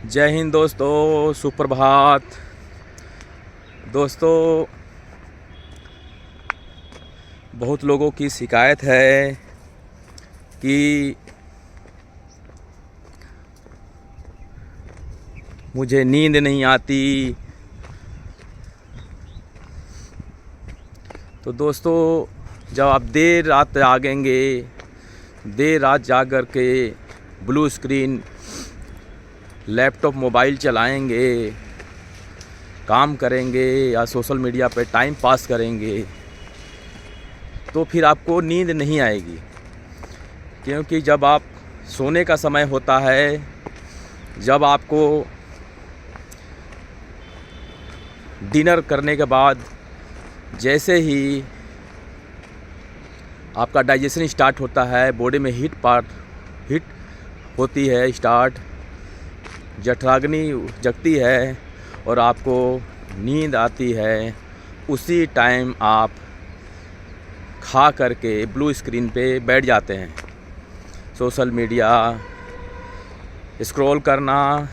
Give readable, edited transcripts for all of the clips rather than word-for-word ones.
जय हिंद दोस्तों, सुप्रभात दोस्तों। बहुत लोगों की शिकायत है कि मुझे नींद नहीं आती। तो दोस्तों, जब आप देर रात जागेंगे, देर रात जाग कर के ब्लू स्क्रीन लैपटॉप मोबाइल चलाएंगे, काम करेंगे या सोशल मीडिया पे टाइम पास करेंगे, तो फिर आपको नींद नहीं आएगी। क्योंकि जब आप सोने का समय होता है, जब आपको डिनर करने के बाद जैसे ही आपका डाइजेशन स्टार्ट होता है, बॉडी में हीट होती है स्टार्ट, जठराग्नि जगती है और आपको नींद आती है, उसी टाइम आप खा करके ब्लू स्क्रीन पे बैठ जाते हैं। सोशल मीडिया स्क्रॉल करना,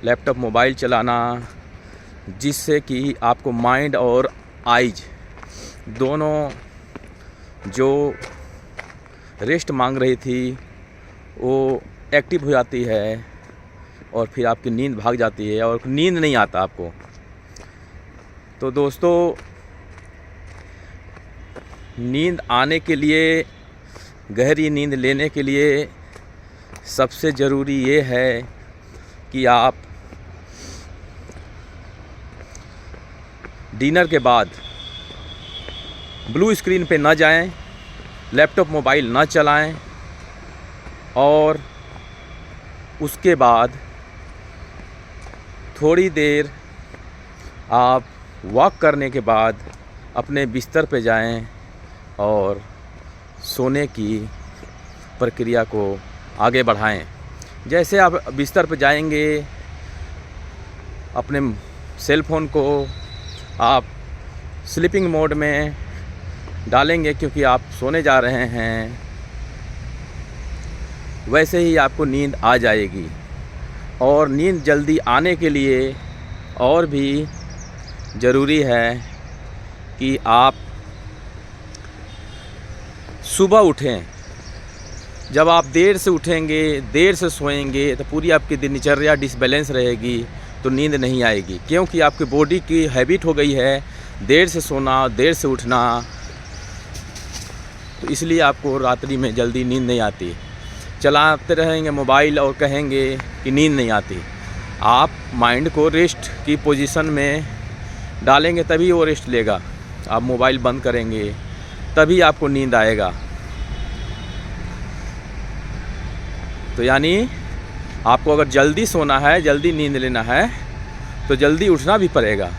लैपटॉप मोबाइल चलाना, जिससे कि आपको माइंड और आइज दोनों जो रेस्ट मांग रही थी वो एक्टिव हो जाती है और फिर आपकी नींद भाग जाती है और नींद नहीं आता आपको। तो दोस्तों, नींद आने के लिए, गहरी नींद लेने के लिए सबसे ज़रूरी ये है कि आप डिनर के बाद ब्लू स्क्रीन पे ना जाएं, लैपटॉप मोबाइल ना चलाएं और उसके बाद थोड़ी देर आप वॉक करने के बाद अपने बिस्तर पे जाएं और सोने की प्रक्रिया को आगे बढ़ाएं। जैसे आप बिस्तर पे जाएंगे, अपने सेल फ़ोन को आप स्लीपिंग मोड में डालेंगे क्योंकि आप सोने जा रहे हैं, वैसे ही आपको नींद आ जाएगी। और नींद जल्दी आने के लिए और भी ज़रूरी है कि आप सुबह उठें। जब आप देर से उठेंगे, देर से सोएंगे, तो पूरी आपकी दिनचर्या डिसबैलेंस रहेगी, तो नींद नहीं आएगी। क्योंकि आपकी बॉडी की हैबिट हो गई है देर से सोना, देर से उठना, तो इसलिए आपको रात्रि में जल्दी नींद नहीं आती। चलाते रहेंगे मोबाइल और कहेंगे कि नींद नहीं आती। आप माइंड को रेस्ट की पोजीशन में डालेंगे तभी वो रेस्ट लेगा। आप मोबाइल बंद करेंगे तभी आपको नींद आएगा। तो यानी आपको अगर जल्दी सोना है, जल्दी नींद लेना है, तो जल्दी उठना भी पड़ेगा।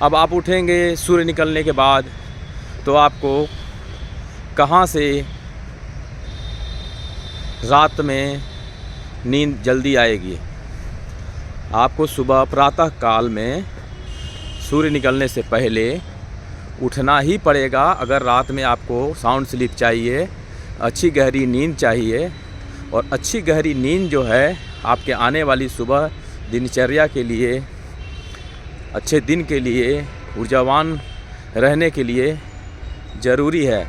अब आप उठेंगे सूर्य निकलने के बाद, तो आपको कहाँ से रात में नींद जल्दी आएगी। आपको सुबह प्रातः काल में सूर्य निकलने से पहले उठना ही पड़ेगा। अगर रात में आपको साउंड स्लीप चाहिए, अच्छी गहरी नींद चाहिए, और अच्छी गहरी नींद जो है आपके आने वाली सुबह दिनचर्या के लिए, अच्छे दिन के लिए, ऊर्जावान रहने के लिए ज़रूरी है।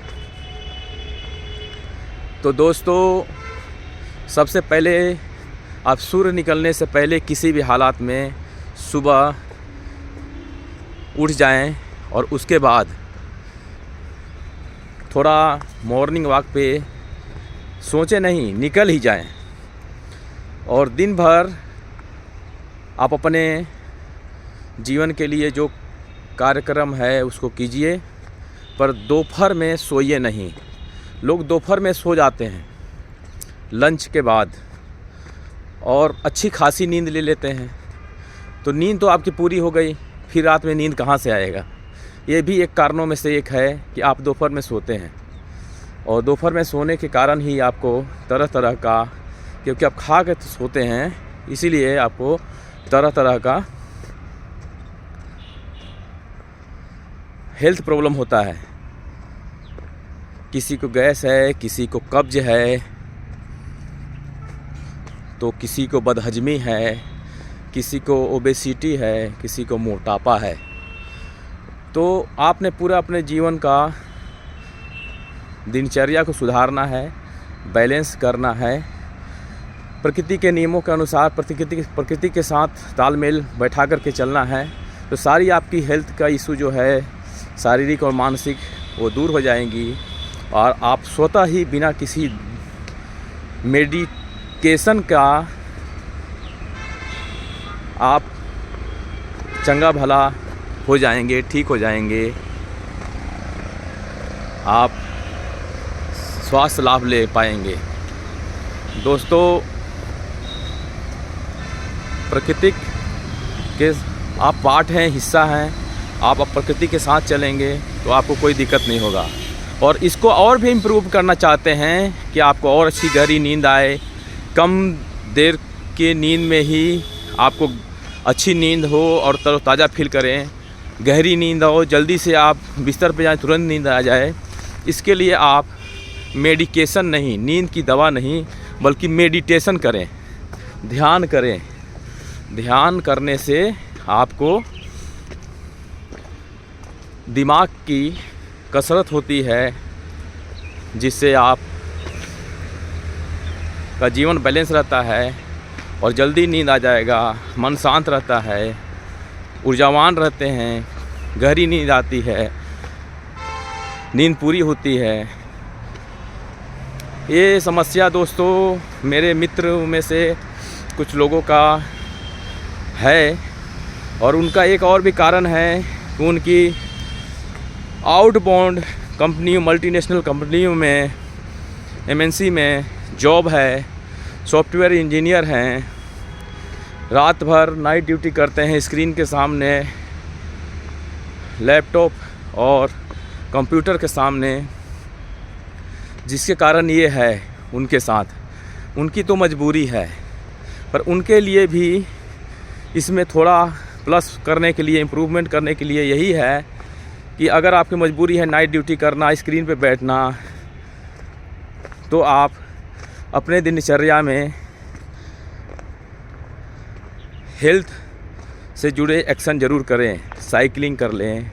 तो दोस्तों, सबसे पहले आप सूर्य निकलने से पहले किसी भी हालात में सुबह उठ जाएं और उसके बाद थोड़ा मॉर्निंग वॉक पे सोचे नहीं, निकल ही जाएं। और दिन भर आप अपने जीवन के लिए जो कार्यक्रम है उसको कीजिए, पर दोपहर में सोइए नहीं। लोग दोपहर में सो जाते हैं लंच के बाद और अच्छी खासी नींद ले लेते हैं, तो नींद तो आपकी पूरी हो गई, फिर रात में नींद कहाँ से आएगा। ये भी एक कारणों में से एक है कि आप दोपहर में सोते हैं, और दोपहर में सोने के कारण ही आपको तरह तरह का, क्योंकि आप खा के तो सोते हैं, इसीलिए आपको तरह तरह का हेल्थ प्रॉब्लम होता है। किसी को गैस है, किसी को कब्ज है, तो किसी को बदहजमी है, किसी को ओबेसिटी है, किसी को मोटापा है। तो आपने पूरा अपने जीवन का दिनचर्या को सुधारना है, बैलेंस करना है, प्रकृति के नियमों के अनुसार प्रकृति के साथ तालमेल बैठा करके चलना है। तो सारी आपकी हेल्थ का इशू जो है, शारीरिक और मानसिक, वो दूर हो जाएंगी और आप स्वतः ही बिना किसी मेडिकेशन का आप चंगा भला हो जाएंगे, ठीक हो जाएंगे। आप स्वास्थ्य लाभ ले पाएंगे। दोस्तों, प्रकृति के आप पार्ट हैं, हिस्सा हैं। आप प्रकृति के साथ चलेंगे तो आपको कोई दिक्कत नहीं होगा। और इसको और भी इम्प्रूव करना चाहते हैं कि आपको और अच्छी गहरी नींद आए, कम देर के नींद में ही आपको अच्छी नींद हो और तरोताज़ा फील करें, गहरी नींद हो, जल्दी से आप बिस्तर पे जाएं, तुरंत नींद आ जाए। इसके लिए आप मेडिकेशन नहीं, नींद की दवा नहीं, बल्कि मेडिटेशन करें, ध्यान करें। ध्यान करने से आपको दिमाग की कसरत होती है, जिससे आप का जीवन बैलेंस रहता है और जल्दी नींद आ जाएगा, मन शांत रहता है, ऊर्जावान रहते हैं, गहरी नींद आती है, नींद पूरी होती है। ये समस्या दोस्तों मेरे मित्र में से कुछ लोगों का है और उनका एक और भी कारण है कि उनकी आउटबाउंड कंपनियों, मल्टीनेशनल कंपनियों में, एमएनसी में जॉब है, सॉफ्टवेयर इंजीनियर हैं, रात भर नाइट ड्यूटी करते हैं स्क्रीन के सामने, लैपटॉप और कंप्यूटर के सामने, जिसके कारण ये है उनके साथ। उनकी तो मजबूरी है, पर उनके लिए भी इसमें थोड़ा प्लस करने के लिए, इम्प्रूवमेंट करने के लिए यही है कि अगर आपकी मजबूरी है नाइट ड्यूटी करना, स्क्रीन पे बैठना, तो आप अपने दिनचर्या में हेल्थ से जुड़े एक्शन ज़रूर करें। साइकिलिंग कर लें,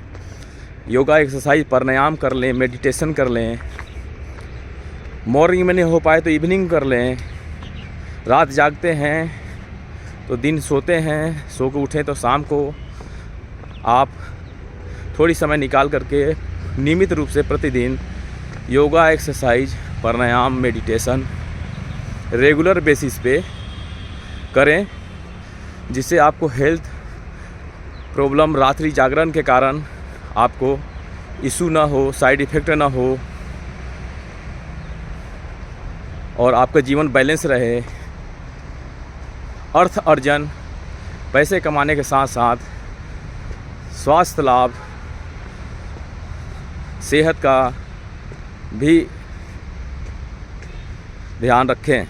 योगा एक्सरसाइज, प्राणायाम कर लें, मेडिटेशन कर लें। मॉर्निंग में नहीं हो पाए तो इवनिंग कर लें। रात जागते हैं तो दिन सोते हैं, सो के उठें तो शाम को आप थोड़ी समय निकाल करके नियमित रूप से प्रतिदिन योगा एक्सरसाइज, प्राणायाम, मेडिटेशन रेगुलर बेसिस पे करें, जिससे आपको हेल्थ प्रॉब्लम, रात्रि जागरण के कारण आपको इशू ना हो, साइड इफ़ेक्ट ना हो और आपका जीवन बैलेंस रहे। अर्थ अर्जन, पैसे कमाने के साथ साथ स्वास्थ्य लाभ, सेहत का भी ध्यान रखें।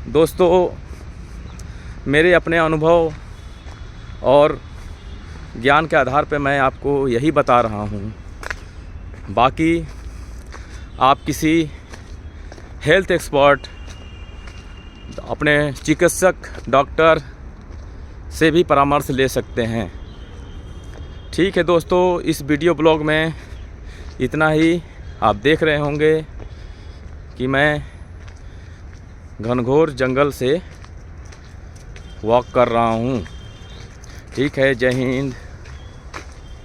दोस्तों, मेरे अपने अनुभव और ज्ञान के आधार पर मैं आपको यही बता रहा हूँ। बाकी आप किसी हेल्थ एक्सपर्ट, अपने चिकित्सक, डॉक्टर से भी परामर्श ले सकते हैं। ठीक है दोस्तों, इस वीडियो ब्लॉग में इतना ही। आप देख रहे होंगे कि मैं घनघोर जंगल से वॉक कर रहा हूँ। ठीक है, जय हिंद।